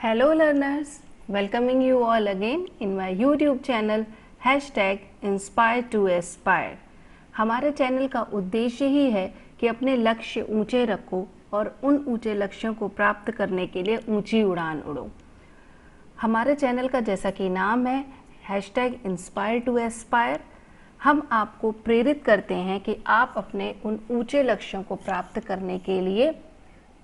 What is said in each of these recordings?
Hello learners, welcoming you all again in my YouTube channel #Inspire to Aspire। हमारे channel का उद्देश्य ही है कि अपने लक्ष्य ऊंचे रखो और उन ऊंचे लक्ष्यों को प्राप्त करने के लिए ऊंची उड़ान उड़ो। हमारे चैनल का जैसा कि नाम है #Inspire to Aspire, हम आपको प्रेरित करते हैं कि आप अपने उन ऊंचे लक्ष्यों को प्राप्त करने के लिए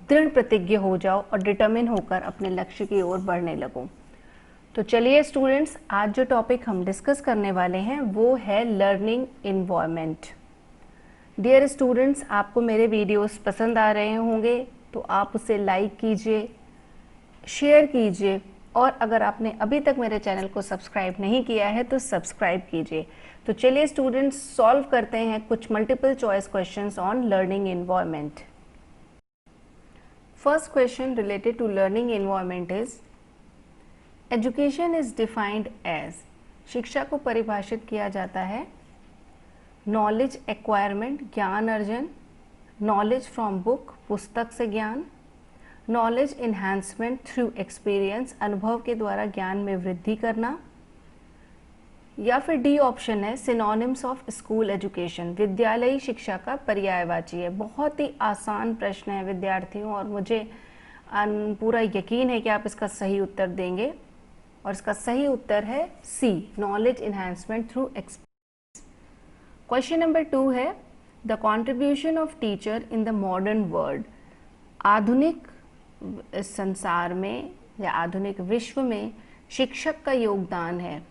दृढ़ प्रतिज्ञ हो जाओ और डिटर्मिन होकर अपने लक्ष्य की ओर बढ़ने लगो। तो चलिए स्टूडेंट्स, आज जो टॉपिक हम डिस्कस करने वाले हैं वो है लर्निंग इन्वायरमेंट। डियर स्टूडेंट्स, आपको मेरे वीडियोस पसंद आ रहे होंगे तो आप उसे लाइक कीजिए, शेयर कीजिए और अगर आपने अभी तक मेरे चैनल को सब्सक्राइब नहीं किया है तो सब्सक्राइब कीजिए। तो चलिए स्टूडेंट्स, सॉल्व करते हैं कुछ multiple choice questions on learning environment. First question related to learning environment is, education is defined as, शिक्षा को परिभाषित किया जाता है नॉलेज एक्वायरमेंट, ज्ञान अर्जन, नॉलेज फ्रॉम बुक, पुस्तक से ज्ञान, नॉलेज इन्हांसमेंट थ्रू एक्सपीरियंस, अनुभव के द्वारा ज्ञान में वृद्धि करना, या फिर डी ऑप्शन है सिनोनिम्स ऑफ स्कूल एजुकेशन, विद्यालयी शिक्षा का पर्यायवाची है। बहुत ही आसान प्रश्न है विद्यार्थियों और मुझे पूरा यकीन है कि आप इसका सही उत्तर देंगे और इसका सही उत्तर है C, knowledge enhancement through experience. Question number 2 है the contribution of teacher in the modern world, आधुनिक संसार में या आधुनिक विश्व में शिक्षक का योगदान है।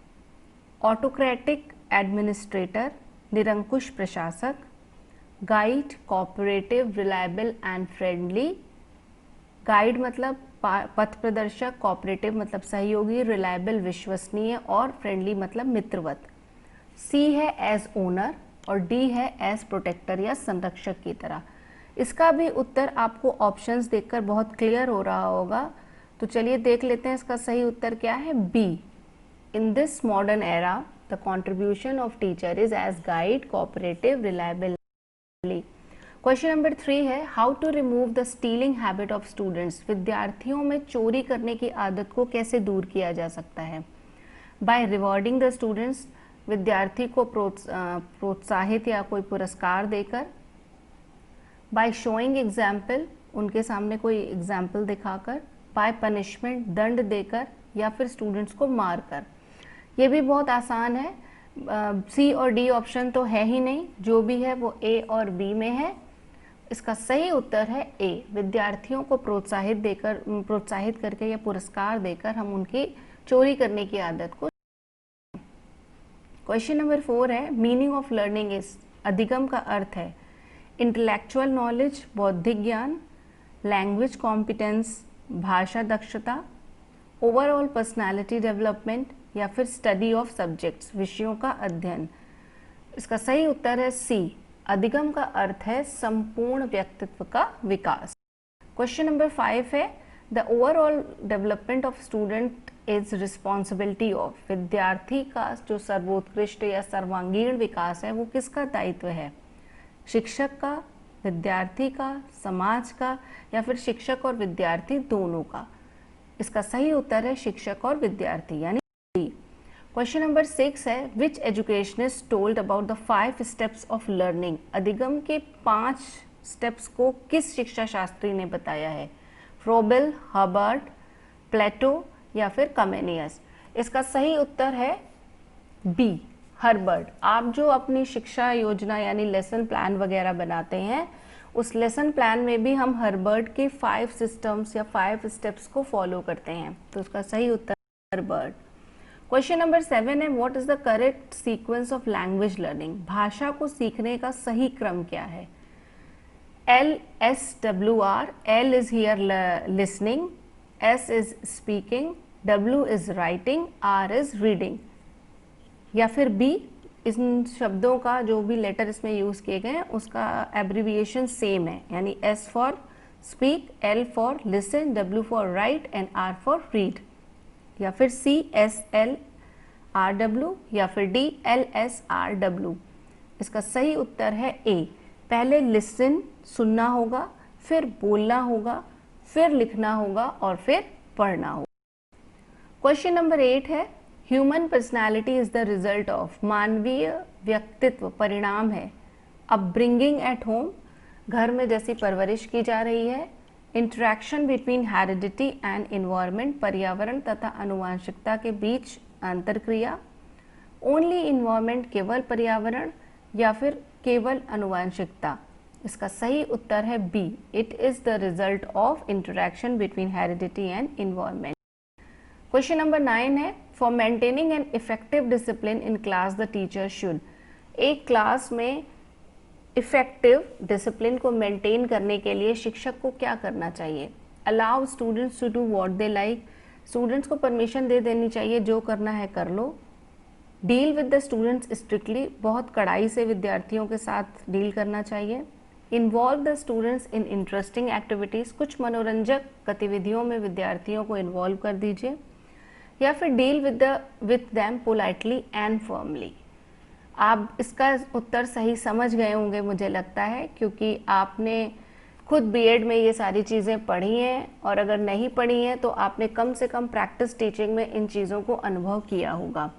ऑटोक्रेटिक एडमिनिस्ट्रेटर, निरंकुश प्रशासक, guide, cooperative, reliable and friendly. Guide मतलब पथ प्रदर्शक, कोऑपरेटिव मतलब सहयोगी, रिलायबल विश्वसनीय और फ्रेंडली मतलब मित्रवत। सी है एज ओनर और डी है एज प्रोटेक्टर या संरक्षक की तरह। इसका भी उत्तर आपको ऑप्शंस देखकर बहुत क्लियर हो रहा होगा, तो चलिए देख लेते हैं इसका सही उत्तर क्या है। B, in this modern era the contribution of teacher is as guide, cooperative, reliable. Question number 3 है how to remove the stealing habit of students, विद्यार्थियों में चोरी करने की आदत को कैसे दूर किया जा सकता है। बाय रिवॉर्डिंग द स्टूडेंट्स, विद्यार्थी को प्रोत्साहित या कोई पुरस्कार देकर, बाय शोइंग एग्जाम्पल, उनके सामने कोई एग्जाम्पल दिखाकर, बाय पनिशमेंट, दंड देकर, या फिर स्टूडेंट्स को मार कर। ये भी बहुत आसान है, सी और डी ऑप्शन तो है ही नहीं, जो भी है वो ए और बी में है। इसका सही उत्तर है ए, विद्यार्थियों को प्रोत्साहित करके या पुरस्कार देकर हम उनकी चोरी करने की आदत को। क्वेश्चन नंबर 4 है मीनिंग ऑफ लर्निंग इज, अधिगम का अर्थ है इंटेलेक्चुअल नॉलेज, बौद्धिक ज्ञान, लैंग्वेज कॉम्पिटेंस, भाषा दक्षता, ओवरऑल पर्सनालिटी डेवलपमेंट, या फिर स्टडी ऑफ सब्जेक्ट्स, विषयों का अध्ययन। इसका सही उत्तर है सी, अधिगम का अर्थ है संपूर्ण व्यक्तित्व का विकास। क्वेश्चन नंबर 5 है the overall development of student is responsibility of, विद्यार्थी का जो सर्वोत्कृष्ट या सर्वांगीण विकास है वो किसका दायित्व है। शिक्षक का, विद्यार्थी का, समाज का, या फिर शिक्षक और विद्यार्थी दोनों का। इसका सही उत्तर है शिक्षक और विद्यार्थी यानी डी। क्वेश्चन नंबर 6 है which educationist told about the 5 steps of learning, अधिगम के 5 स्टेप्स को किस शिक्षा शास्त्री ने बताया है। फ्रोबेल, हर्बर्ट, प्लेटो, या फिर कमेनियस। इसका सही उत्तर है बी, हर्बर्ट। आप जो अपनी शिक्षा योजना यानी लेसन प्लान वगैरह बनाते हैं, उस लेसन प्लान में भी हम हर्बर्ट के 5 सिस्टम्स या 5 स्टेप्स को फॉलो करते हैं, तो उसका सही उत्तर हर्बर्ट। क्वेश्चन नंबर 7 है what is the correct sequence of language learning, भाषा को सीखने का सही क्रम क्या है। LSWR, L is here listening, S is speaking, W is writing, R is reading, या फिर B, इन शब्दों का जो भी लेटर इसमें यूज़ किए गए हैं उसका एब्रीविएशन सेम है, यानी S for speak, L for listen, W for right and R for read, या फिर C SLRW, या फिर D LSRW। इसका सही उत्तर है A, पहले लिसन सुनना होगा, फिर बोलना होगा, फिर लिखना होगा और फिर पढ़ना होगा। क्वेश्चन नंबर 8 है, human personality is the result of, मानवीय व्यक्तित्व परिणाम है अपब्रिंगिंग एट होम, घर में जैसी परवरिश की जा रही है, interaction between heredity and environment, पर्यावरण तथा अनुवांशिकता के बीच अंतरक्रिया, ओनली इन्वायरमेंट केवल पर्यावरण, या फिर केवल अनुवांशिकता। इसका सही उत्तर है B, it is the result of interaction between heredity and environment. Question number 9 है, for maintaining an effective discipline in class the teacher should, एक क्लास में इफेक्टिव डिसिप्लिन को मेंटेन करने के लिए शिक्षक को क्या करना चाहिए? Allow students to do what they like, students को परमिशन दे देनी चाहिए, जो करना है कर लो। Deal with the students strictly, बहुत कड़ाई से विद्यार्थियों के साथ डील करना चाहिए। Involve the students in interesting activities, कुछ मनोरंजक गतिविधियों में विद्यार्थियों को इन्वॉल्व कर दीजिए। या फिर deal with them politely and firmly. आप इसका उत्तर सही समझ गए होंगे मुझे लगता है, क्योंकि आपने खुद बीएड में ये सारी चीज़ें पढ़ी हैं, और अगर नहीं पढ़ी हैं तो आपने कम से कम प्रैक्टिस टीचिंग में इन चीज़ों को अनुभव किया होगा।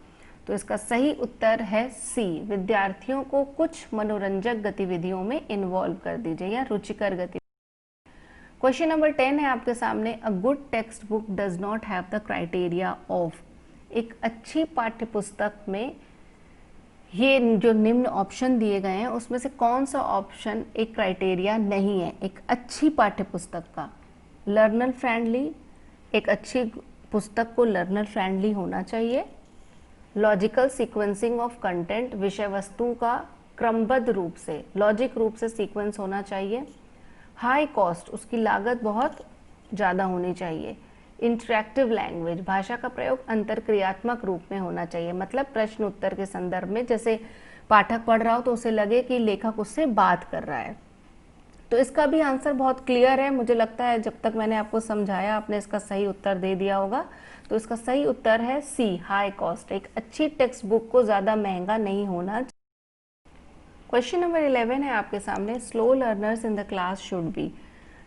तो इसका सही उत्तर है सी, विद्यार्थियों को कुछ मनोरंजक गतिविधियों में इन्वॉल्व कर दीजिए या रुचिकर गतिविधि। क्वेश्चन नंबर 10 है आपके सामने, a good text book does not have the criteria of, एक अच्छी पाठ्य पुस्तक में ये जो निम्न ऑप्शन दिए गए हैं उसमें से कौन सा ऑप्शन एक क्राइटेरिया नहीं है एक अच्छी पाठ्य पुस्तक का? लर्नर फ्रेंडली, एक अच्छी पुस्तक को लर्नर फ्रेंडली होना चाहिए। लॉजिकल सीक्वेंसिंग ऑफ कंटेंट, विषय वस्तु का क्रमबद्ध रूप से लॉजिक रूप से सीक्वेंस होना चाहिए। हाई कॉस्ट, उसकी लागत बहुत ज़्यादा होनी चाहिए। इंटरैक्टिव लैंग्वेज, भाषा का प्रयोग अंतरक्रियात्मक रूप में होना चाहिए, मतलब प्रश्न उत्तर के संदर्भ में, जैसे पाठक पढ़ रहा हो तो उसे लगे कि लेखक उससे बात कर रहा है। तो इसका भी आंसर बहुत क्लियर है, मुझे लगता है जब तक मैंने आपको समझाया आपने इसका सही उत्तर दे दिया होगा। तो इसका सही उत्तर है सी, हाई कॉस्ट, एक अच्छी टेक्स्ट बुक को ज़्यादा महंगा नहीं होना। क्वेश्चन नंबर 11 है आपके सामने, slow learners in the class should be.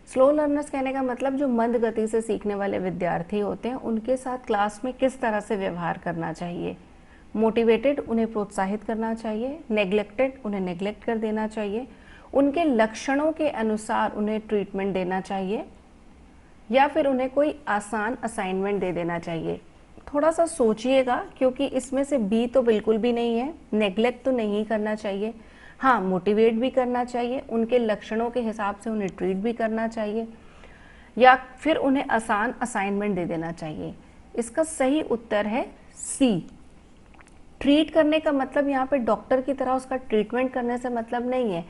Slow learners कहने का मतलब जो मंद गति से सीखने वाले विद्यार्थी होते हैं उनके साथ क्लास में किस तरह से व्यवहार करना चाहिए? मोटिवेटेड, उन्हें प्रोत्साहित करना चाहिए। नेग्लेक्टेड, उन्हें नेग्लेक्ट कर देना चाहिए। उनके लक्षणों के अनुसार उन्हें ट्रीटमेंट देना चाहिए, या फिर उन्हें कोई आसान असाइनमेंट दे देना चाहिए। थोड़ा सा सोचिएगा, क्योंकि इसमें से बी तो बिल्कुल भी नहीं है, नेग्लेक्ट तो नहीं करना चाहिए, हाँ मोटिवेट भी करना चाहिए, उनके लक्षणों के हिसाब से उन्हें ट्रीट भी करना चाहिए, या फिर उन्हें आसान असाइनमेंट दे देना चाहिए। इसका सही उत्तर है सी। ट्रीट करने का मतलब यहाँ पे डॉक्टर की तरह उसका ट्रीटमेंट करने से मतलब नहीं है।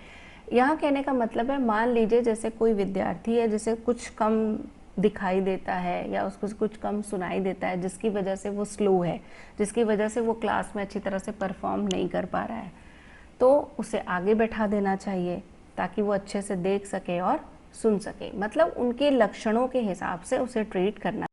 यहाँ कहने का मतलब है, मान लीजिए जैसे कोई विद्यार्थी है जिसे कुछ कम दिखाई देता है या उसको कुछ कम सुनाई देता है, जिसकी वजह से वो स्लो है, जिसकी वजह से वो क्लास में अच्छी तरह से परफॉर्म नहीं कर पा रहा है, तो उसे आगे बैठा देना चाहिए ताकि वो अच्छे से देख सके और सुन सके, मतलब उनके लक्षणों के हिसाब से उसे ट्रीट करना।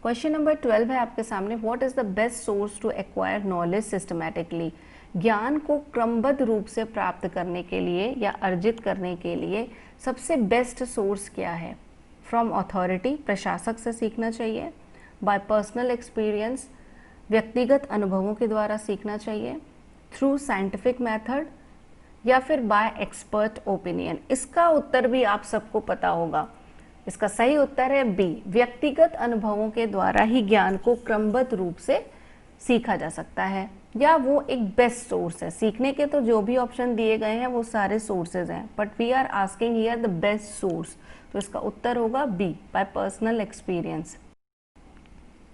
क्वेश्चन नंबर 12 है आपके सामने, what is the best source to acquire knowledge systematically. ज्ञान को क्रमबद्ध रूप से प्राप्त करने के लिए या अर्जित करने के लिए सबसे बेस्ट सोर्स क्या है? फ्रॉम अथॉरिटी, प्रशासक से सीखना चाहिए। बाय पर्सनल एक्सपीरियंस, व्यक्तिगत अनुभवों के द्वारा सीखना चाहिए। थ्रू साइंटिफिक मेथड, या फिर बाय एक्सपर्ट ओपिनियन। इसका उत्तर भी आप सबको पता होगा, इसका सही उत्तर है बी, व्यक्तिगत अनुभवों के द्वारा ही ज्ञान को क्रमबद्ध रूप से सीखा जा सकता है, या वो एक बेस्ट सोर्स है। सीखने के तो जो भी ऑप्शन दिए गए हैं वो सारे सोर्सेज हैं, but we are asking here the best source, तो इसका उत्तर होगा B, by personal experience.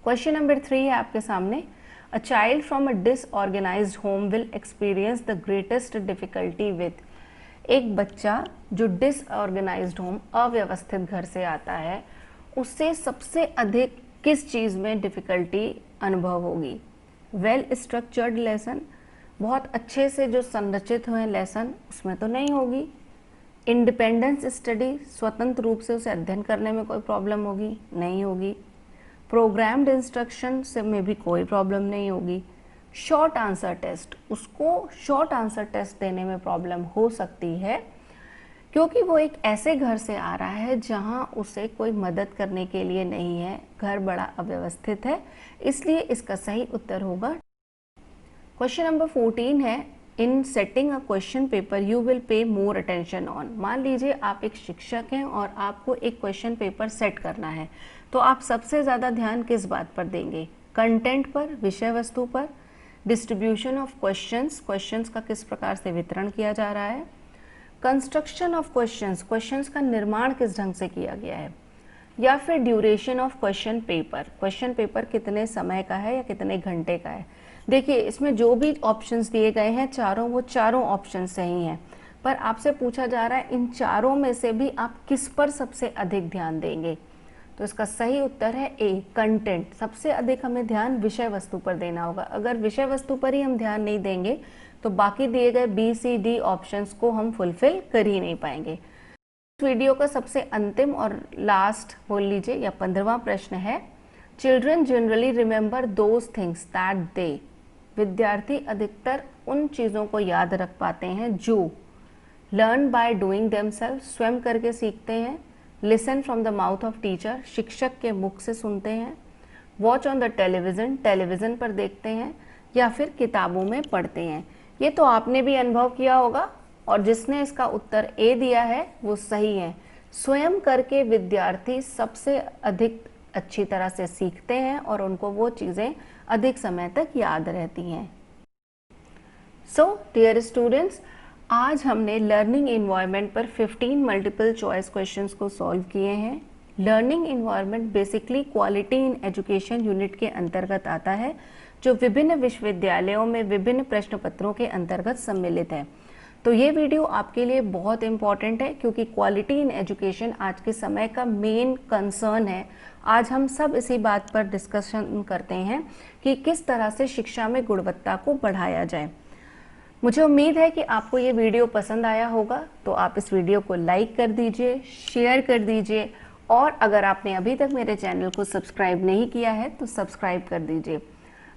Question number 3 है आपके सामने, A child from a disorganized home will experience the greatest difficulty with। एक बच्चा जो डिसऑर्गेनाइज्ड होम, अव्यवस्थित घर से आता है, उससे सबसे अधिक किस चीज़ में डिफ़िकल्टी अनुभव होगी? वेल स्ट्रक्चर्ड लेसन, बहुत अच्छे से जो संरचित हुए लेसन, उसमें तो नहीं होगी। इंडिपेंडेंस स्टडी, स्वतंत्र रूप से उसे अध्ययन करने में कोई प्रॉब्लम होगी? नहीं होगी। प्रोग्राम्ड इंस्ट्रक्शन से में भी कोई प्रॉब्लम नहीं होगी। शॉर्ट आंसर टेस्ट, उसको शॉर्ट आंसर टेस्ट देने में प्रॉब्लम हो सकती है, क्योंकि वो एक ऐसे घर से आ रहा है जहाँ उसे कोई मदद करने के लिए नहीं है, घर बड़ा अव्यवस्थित है, इसलिए इसका सही उत्तर होगा। क्वेश्चन नंबर 14 है, in setting a question paper you will pay more attention on. मान लीजिए आप एक शिक्षक हैं और आपको एक क्वेश्चन पेपर सेट करना है, तो आप सबसे ज़्यादा ध्यान किस बात पर देंगे? कंटेंट पर, विषय वस्तु पर, डिस्ट्रीब्यूशन ऑफ क्वेश्चंस, क्वेश्चंस का किस प्रकार से वितरण किया जा रहा है, कंस्ट्रक्शन ऑफ क्वेश्चंस, क्वेश्चंस का निर्माण किस ढंग से किया गया है, या फिर duration of question paper, question paper कितने समय का है या कितने घंटे का है। देखिए इसमें जो भी ऑप्शंस दिए गए हैं चारों, वो चारों ऑप्शन सही हैं, पर आपसे पूछा जा रहा है इन चारों में से भी आप किस पर सबसे अधिक ध्यान देंगे। तो इसका सही उत्तर है ए, कंटेंट। सबसे अधिक हमें ध्यान विषय वस्तु पर देना होगा। अगर विषय वस्तु पर ही हम ध्यान नहीं देंगे तो बाकी दिए गए बी सी डी ऑप्शंस को हम फुलफिल कर ही नहीं पाएंगे। इस वीडियो का सबसे अंतिम और लास्ट बोल लीजिए या 15वां प्रश्न है, children generally remember those things that they. विद्यार्थी अधिकतर उन चीज़ों को याद रख पाते हैं जो लर्न बाय डूइंग देमसेल्फ, स्वयं करके सीखते हैं, listen from the mouth of teacher, शिक्षक के मुख से सुनते हैं, watch on the television, television पर देखते हैं, या फिर किताबों में पढ़ते हैं। ये तो आपने भी अनुभव किया होगा, और जिसने इसका उत्तर ए दिया है वो सही है। स्वयं करके विद्यार्थी सबसे अधिक अच्छी तरह से सीखते हैं और उनको वो चीज़ें अधिक समय तक याद रहती हैं। सो डियर स्टूडेंट्स, आज हमने लर्निंग इन्वायरमेंट पर 15 मल्टीपल चॉइस क्वेश्चंस को सॉल्व किए हैं। Learning environment basically quality in education unit के अंतर्गत आता है, जो विभिन्न विश्वविद्यालयों में विभिन्न प्रश्न पत्रों के अंतर्गत सम्मिलित है। तो ये वीडियो आपके लिए बहुत इम्पॉर्टेंट है, क्योंकि क्वालिटी इन एजुकेशन आज के समय का मेन कंसर्न है। आज हम सब इसी बात पर डिस्कशन करते हैं कि किस तरह से शिक्षा में गुणवत्ता को बढ़ाया जाए। मुझे उम्मीद है कि आपको ये वीडियो पसंद आया होगा, तो आप इस वीडियो को लाइक कर दीजिए, शेयर कर दीजिए, और अगर आपने अभी तक मेरे चैनल को सब्सक्राइब नहीं किया है तो सब्सक्राइब कर दीजिए।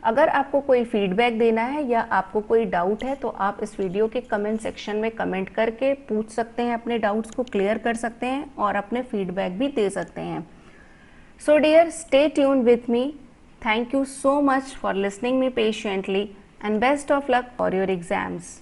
अगर आपको कोई फीडबैक देना है या आपको कोई डाउट है तो आप इस वीडियो के कमेंट सेक्शन में कमेंट करके पूछ सकते हैं, अपने डाउट्स को क्लियर कर सकते हैं और अपने फीडबैक भी दे सकते हैं। So dear, stay tuned with me. Thank you so much for listening me patiently, and best of luck for your exams.